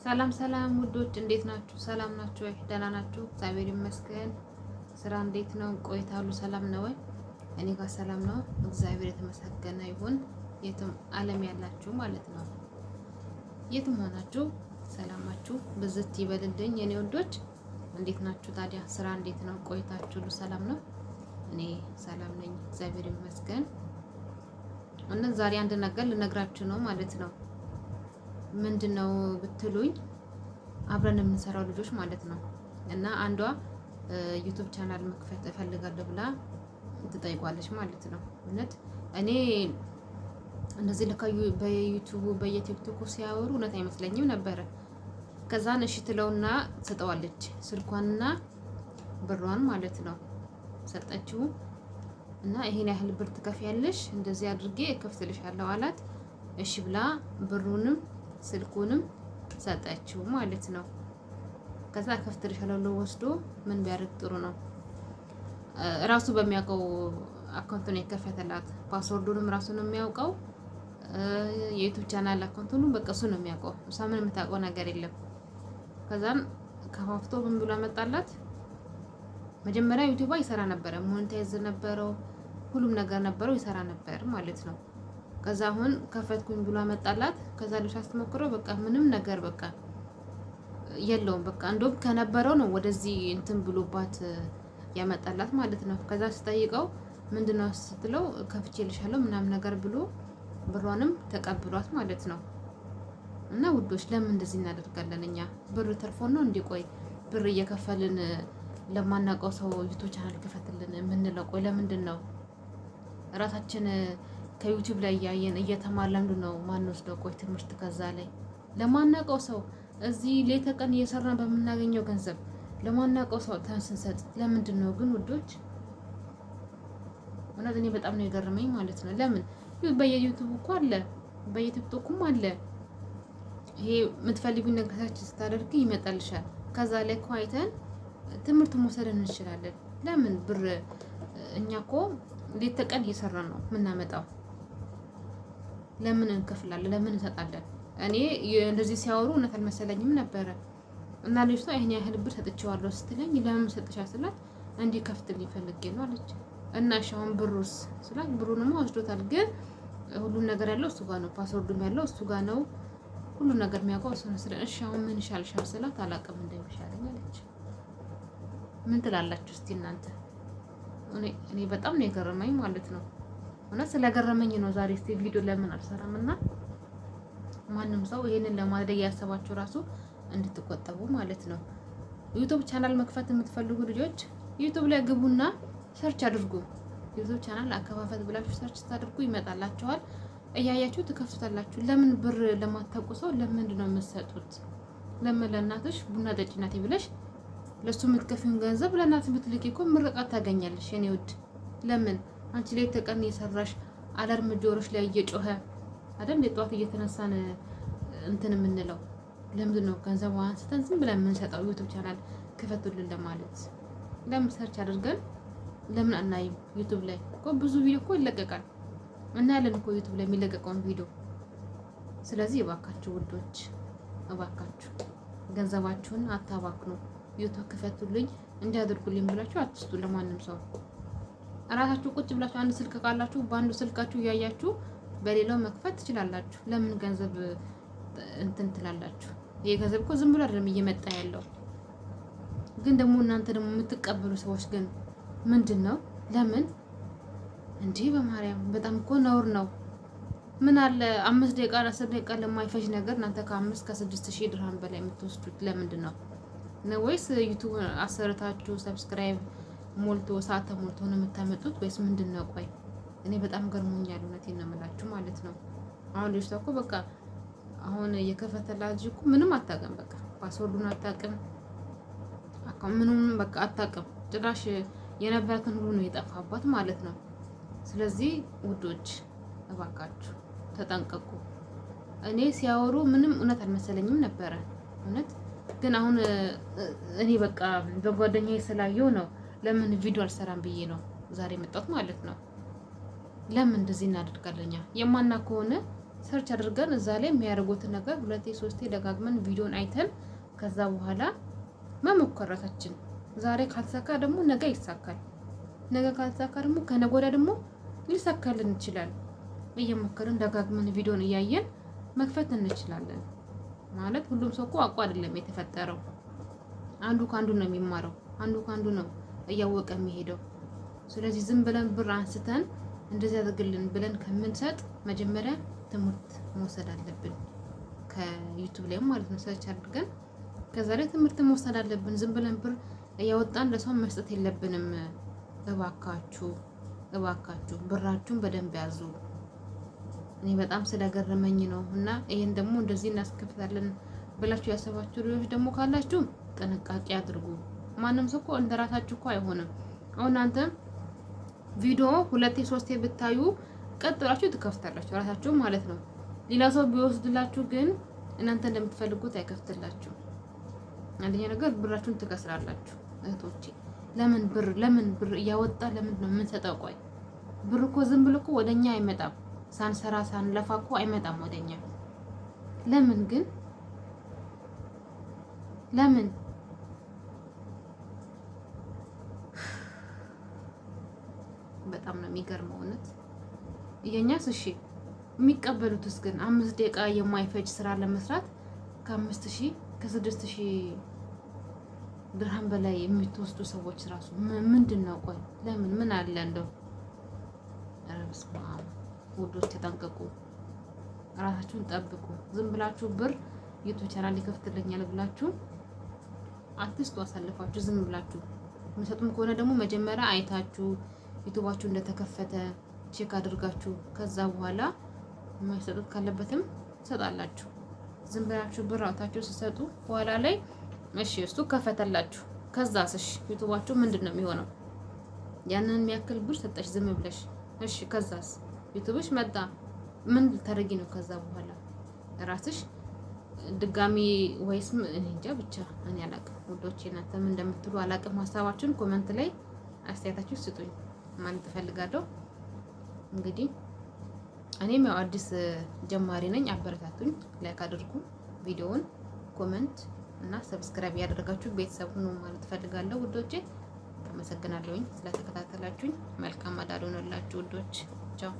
ሰላም ሰላም ውዶች እንዴት ናችሁ? ሰላም ናችሁ ወይ? ደህና ናችሁ? እግዚአብሔር ይመስገን። ስራ እንዴት ነው? ቆይታ ሁሉ ሰላም ነው ወይ? እኔ ጋር ሰላም ነው፣ እግዚአብሔር የተመሰገነ ይሁን። የትም ዓለም ያላችሁ ማለት ነው፣ የትም ሆናችሁ ሰላማችሁ ብዝት ይበልልኝ የኔ ወዶች። እንዴት ናችሁ ታዲያ? ስራ እንዴት ነው? ቆይታችሁ ሁሉ ሰላም ነው? እኔ ሰላም ነኝ፣ እግዚአብሔር ይመስገን። እና ዛሬ አንድ ነገር ልነግራችሁ ነው ማለት ነው። ምንድነው ብትሉኝ አብረን የምንሰራው ልጆች ማለት ነው። እና አንዷ ዩቲዩብ ቻናል መክፈት እፈልጋለሁ ብላ ትጠይቋለች ማለት ነው። እውነት እኔ እንደዚህ ለካዩ በዩቲዩብ በየቲክቶክ ሲያወሩ እውነት አይመስለኝም ነበረ። ከዛን እሺ ትለውና ትሰጠዋለች ስልኳንና ብሯን ማለት ነው። ሰጠችው እና ይሄን ያህል ብር ትከፍያለሽ እንደዚህ አድርጌ እከፍትልሻለሁ አላት። እሺ ብላ ብሩንም ስልኩንም ሰጠችው ማለት ነው። ከዛ ከፍትልሻለሁ ወስዶ ምን ቢያደርግ ጥሩ ነው? ራሱ በሚያውቀው አካውንት ነው የከፈተላት። ፓስወርዱንም ራሱ ነው የሚያውቀው። የዩቲዩብ ቻናል አካውንቱንም በቃ እሱ ነው የሚያውቀው። እሷ ምን የምታውቀው ነገር የለም። ከዛም ከፋፍቶ ምን ብሎ መጣላት። መጀመሪያ ዩቲዩብ ይሰራ ነበረ፣ ሞኔታይዝ ነበረው፣ ሁሉም ነገር ነበረው፣ ይሰራ ነበር ማለት ነው። ከዛ አሁን ከፈትኩኝ ብሎ መጣላት። ከዛ ልጅ አስተሞክረው በቃ ምንም ነገር በቃ የለውም። በቃ እንደውም ከነበረው ነው ወደዚህ እንትን ብሎባት ያመጣላት ማለት ነው። ከዛ ስጠይቀው ምንድነው ስትለው ከፍቼልሻለሁ ምናምን ነገር ብሎ ብሯንም ተቀብሏት ማለት ነው። እና ውዶች ለምን እንደዚህ እናደርጋለን? እኛ ብር ተርፎን ነው እንዲቆይ ብር እየከፈልን ለማናውቀው ሰው ዩቲዩብ ቻናል ክፈትልን የምንለው? ቆይ ለምንድን ነው ራሳችን ከዩቲዩብ ላይ እያየን እየተማርን ነው ማንወስደው? ቆይ ትምህርት ከዛ ላይ ለማናውቀው ሰው እዚህ ሌት ቀን እየሰራን በምናገኘው ገንዘብ ለማናውቀው ሰው ስንሰጥ ለምንድን ነው ግን ውዶች? እውነት እኔ በጣም ነው የገረመኝ ማለት ነው። ለምን በየዩቲዩብ እኮ አለ፣ በየቲክቶክም አለ። ይሄ የምትፈልጉኝ ነገራችን ስታደርጊ ይመጣልሻል። ከዛ ላይ እኮ አይተን ትምህርት መውሰድ እንችላለን። ለምን ብር እኛ እኮ ሌት ቀን እየሰራን ነው የምናመጣው። ለምን እንከፍላለን? ለምን እንሰጣለን? እኔ እንደዚህ ሲያወሩ እውነት አልመሰለኝም ነበረ። እና ልጅቷ ይሄን ያህል ብር ሰጥቼዋለሁ ስትለኝ ለምን ሰጥሻ ስላት እንዲህ ከፍትልኝ ፈልጌ ነው አለች። እና እሺ አሁን ብሩስ ስላት ብሩንማ ወስዶታል፣ ግን ሁሉም ነገር ያለው እሱ ጋር ነው፣ ፓስወርዱም ያለው እሱ ጋር ነው፣ ሁሉ ነገር የሚያውቀው እሱ ነው። እሺ አሁን ምን ይሻልሻል ስላት አላውቅም እንደሚሻለኝ አለች። ምን ትላላችሁ እስቲ እናንተ? እኔ በጣም ነው የገረመኝ ማለት ነው። እውነት ስለገረመኝ ነው ዛሬ እስቲ ቪዲዮ ለምን አልሰራም እና ማንም ሰው ይሄንን ለማድረግ ያሰባችሁ ራሱ እንድትቆጠቡ ማለት ነው። ዩቲዩብ ቻናል መክፈት የምትፈልጉ ልጆች ዩቲዩብ ላይ ግቡና ሰርች አድርጉ። ዩቲዩብ ቻናል አከፋፈት ብላችሁ ሰርች ታድርጉ ይመጣላችኋል። እያያችሁ ትከፍቱታላችሁ። ለምን ብር ለማታውቁ ሰው ለምንድን ነው የምትሰጡት? ለምን ለእናትሽ ቡና ጠጪ ናት ብለሽ ለሱ የምትከፊውን ገንዘብ ለእናት ብትልኪ እኮ ምርቃት ታገኛለሽ የኔ ውድ። ለምን አንቺ ላይ ተቀን እየሰራሽ አላርም ጆሮሽ ላይ እየጮኸ አይደል የጧት እየተነሳን እንትን የምንለው? ለምንድን ነው ገንዘብ አንስተን ዝም ብለን የምንሰጠው? ዩቲዩብ ቻናል ክፈቱልን ለማለት ለምን ሰርች አድርገን ለምን አናይም? ዩቲዩብ ላይ እኮ ብዙ ቪዲዮ እኮ ይለቀቃል እና ያለን እኮ ዩቲዩብ ላይ የሚለቀቀውን ቪዲዮ። ስለዚህ እባካችሁ ውዶች፣ እባካችሁ ገንዘባችሁን አታባክኑ። ዩቲዩብ ክፈቱልኝ እንዲያደርጉልኝ ብላችሁ አትስጡ ለማንም ሰው። እራሳችሁ ቁጭ ብላችሁ አንድ ስልክ ካላችሁ በአንዱ ስልካችሁ እያያችሁ በሌላው መክፈት ትችላላችሁ። ለምን ገንዘብ እንትን ትላላችሁ? ይሄ ገንዘብ እኮ ዝም ብሎ አይደለም እየመጣ ያለው። ግን ደግሞ እናንተ ደግሞ የምትቀበሉ ሰዎች ግን ምንድን ነው? ለምን እንዴ? በማርያም በጣም እኮ ነውር ነው። ምን አለ 5 ደቂቃ 10 ደቂቃ ለማይፈጅ ነገር እናንተ ከ5 ከ6 ሺህ ድርሃም በላይ የምትወስዱት ለምንድን ነው? ወይስ ዩቲዩብ አሰርታችሁ ሰብስክራይብ ሞልቶ ሰዓት ተሞልቶ ነው የምታመጡት ወይስ ምንድን ነው? ቆይ እኔ በጣም ገርሞኛል። እውነቴን ነው የምላችሁ ማለት ነው። አሁን ልጅቷ እኮ በቃ አሁን የከፈተላት እኮ ምንም አታውቅም። በቃ ፓስወርዱን አታውቅም፣ ምንም በቃ አታውቅም። ጭራሽ የነበራትን ሁሉ ነው የጠፋባት ማለት ነው። ስለዚህ ውዶች እባካችሁ ተጠንቀቁ። እኔ ሲያወሩ ምንም እውነት አልመሰለኝም ነበረ እውነት። ግን አሁን እኔ በቃ በጓደኛዬ ስላየው ነው ለምን ቪዲዮ አልሰራም ብዬ ነው ዛሬ መጣሁት ማለት ነው። ለምን እንደዚህ እናደርጋለኛ? የማና ከሆነ ሰርች አድርገን እዛ ላይ የሚያደርጉትን ነገር 2-3 ደጋግመን ቪዲዮን አይተን ከዛ በኋላ መሞከራታችን። ዛሬ ካልተሳካ ደግሞ ነገ ይሳካል። ነገ ካልተሳካ ደግሞ ከነገ ወዲያ ደግሞ ሊሳካልን ይችላል። እየሞከርን ደጋግመን ቪዲዮን እያየን መክፈት እንችላለን። ማለት ሁሉም ሰው እኮ አውቆ አይደለም የተፈጠረው። አንዱ ከአንዱ ነው የሚማረው፣ አንዱ ከአንዱ ነው እያወቀ የሚሄደው። ስለዚህ ዝም ብለን ብር አንስተን እንደዚህ አድርግልን ብለን ከምንሰጥ መጀመሪያ ትምህርት መውሰድ አለብን። ከዩቲዩብ ላይ ማለት ነው ሰርች አድርገን ከዛ ላይ ትምህርት መውሰድ አለብን። ዝም ብለን ብር እያወጣን ለሰው መስጠት የለብንም። እባካችሁ እባካችሁ ብራችሁን በደንብ ያዙ። እኔ በጣም ስለገረመኝ ነው። እና ይሄን ደግሞ እንደዚህ እናስከፍታለን ብላችሁ ያሰባችሁ ልጆች ደግሞ ካላችሁ ጥንቃቄ አድርጉ። ማንም ሰው እኮ እንደራሳችሁ እኮ አይሆንም። አሁን እናንተ ቪዲዮ 2-3 ብታዩ ቀጥ ብላችሁ ትከፍታላችሁ ራሳችሁ ማለት ነው። ሌላ ሰው ቢወስድላችሁ ግን እናንተ እንደምትፈልጉት አይከፍትላችሁ። አንደኛ ነገር ብራችሁን ትከስራላችሁ እህቶቼ። ለምን ብር እያወጣ ለምን ነው የምንሰጠው? ቆይ ብር እኮ ዝም ብሎ እኮ ወደኛ አይመጣም። ሳንሰራ ሳንለፋ እኮ አይመጣም ወደኛ። ለምን ግን ለምን? በጣም ነው የሚገርመው እውነት። የኛስ እሺ የሚቀበሉትስ ግን 5 ደቂቃ የማይፈጅ ስራ ለመስራት ከ5000 ከ6000 ድርሃም በላይ የሚወስዱ ሰዎች ራሱ ምንድን ነው? ቆይ ለምን? ምን አለ እንደው? ኧረ በስመ አብ ውዶች ተጠንቀቁ፣ ራሳችሁን ጠብቁ። ዝም ብላችሁ ብር ዩቲዩብ ቻናል ይከፍትልኛል ብላችሁ አትስጡ አሳልፋችሁ። ዝም ብላችሁ የምትሰጡም ከሆነ ደግሞ መጀመሪያ አይታችሁ ዩቲዩባችሁ እንደተከፈተ ቼክ አድርጋችሁ ከዛ በኋላ የማይሰጡት ካለበትም ትሰጣላችሁ። ዝም ብላችሁ ብር አውጥታችሁ ስትሰጡ በኋላ ላይ እሺ እሱ ከፈተላችሁ፣ ከዛስ እሺ ዩቲዩባችሁ ምንድን ነው የሚሆነው? ያንን የሚያክል ብር ሰጠሽ ዝም ብለሽ፣ እሺ ከዛስ ዩቲዩብሽ መጣ፣ ምን ልታደርጊ ነው? ከዛ በኋላ ራስሽ ድጋሚ ወይስ እኔ እንጃ ብቻ እኔ አላቅም። ውዶቼ እናንተ ምን እንደምትሉ አላቅም። ሀሳባችሁን ኮሜንት ላይ አስተያየታችሁ ስጡኝ ማለት እፈልጋለሁ። እንግዲህ እኔም ያው አዲስ ጀማሪ ነኝ፣ አበረታቱኝ፣ ላይክ አድርጉ ቪዲዮውን፣ ኮሜንት እና ሰብስክራይብ ያደረጋችሁ ቤተሰብ ሁኑ ማለት እፈልጋለሁ ውዶቼ። አመሰግናለሁኝ ስለተከታተላችሁኝ። መልካም አዳር ሆነላችሁ ውዶች። ቻው